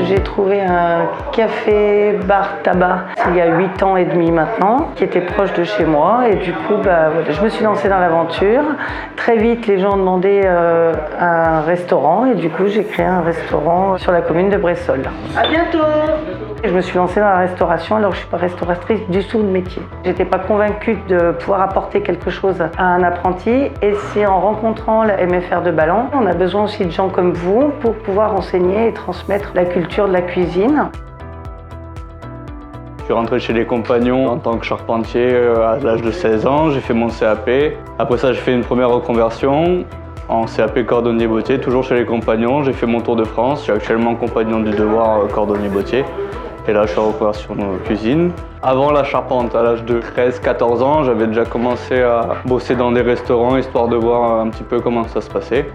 j'ai trouvé un café bar tabac il y a 8 ans et demi maintenant, qui était proche de chez moi. Et du coup, voilà, je me suis lancée dans l'aventure. Très vite, les gens demandaient un restaurant et du coup, j'ai créé un restaurant sur la commune de Bressolles. À bientôt! Je me suis lancée dans la restauration alors que je ne suis pas restauratrice du tout de métier. Je n'étais pas convaincue de pouvoir apporter quelque chose à un apprenti et c'est en rencontrant la MFR de Ballon, on a besoin aussi de gens comme vous pour pouvoir enseigner et transmettre la culture de la cuisine. Je suis rentré chez les Compagnons en tant que charpentier à l'âge de 16 ans, j'ai fait mon CAP. Après ça, j'ai fait une première reconversion en CAP cordonnier bottier, toujours chez les Compagnons. J'ai fait mon tour de France, je suis actuellement compagnon du devoir cordonnier bottier. Et là, je suis en reconversion cuisine. Avant la charpente, à l'âge de 13-14 ans, j'avais déjà commencé à bosser dans des restaurants, histoire de voir un petit peu comment ça se passait.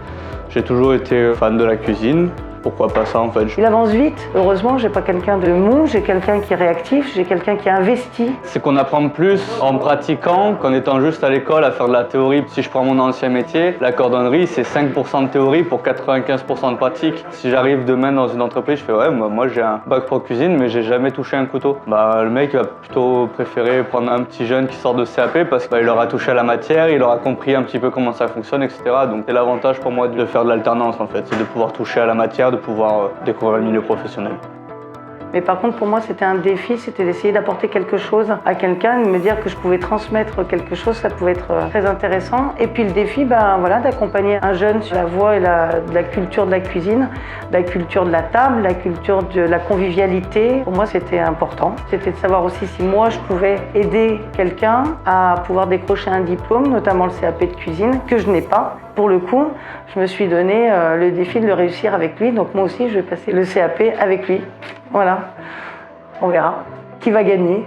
J'ai toujours été fan de la cuisine. Pourquoi pas ça en fait? Il avance vite. Heureusement, j'ai pas quelqu'un de mou, j'ai quelqu'un qui est réactif, j'ai quelqu'un qui est investi. C'est qu'on apprend plus en pratiquant qu'en étant juste à l'école à faire de la théorie. Si je prends mon ancien métier, la cordonnerie, c'est 5% de théorie pour 95% de pratique. Si j'arrive demain dans une entreprise, je fais ouais, moi j'ai un bac pro cuisine, mais j'ai jamais touché un couteau. Le mec va plutôt préférer prendre un petit jeune qui sort de CAP parce qu'il aura touché à la matière, il aura compris un petit peu comment ça fonctionne, etc. Donc c'est l'avantage pour moi de faire de l'alternance en fait, c'est de pouvoir toucher à la matière, de pouvoir découvrir le milieu professionnel. Mais par contre, pour moi, c'était un défi, c'était d'essayer d'apporter quelque chose à quelqu'un, de me dire que je pouvais transmettre quelque chose, ça pouvait être très intéressant. Et puis le défi, voilà, d'accompagner un jeune sur la voie et de la culture de la cuisine, de la culture de la table, la culture de la convivialité. Pour moi, c'était important. C'était de savoir aussi si moi, je pouvais aider quelqu'un à pouvoir décrocher un diplôme, notamment le CAP de cuisine, que je n'ai pas. Pour le coup, je me suis donné le défi de le réussir avec lui. Donc moi aussi, je vais passer le CAP avec lui. Voilà, on verra qui va gagner.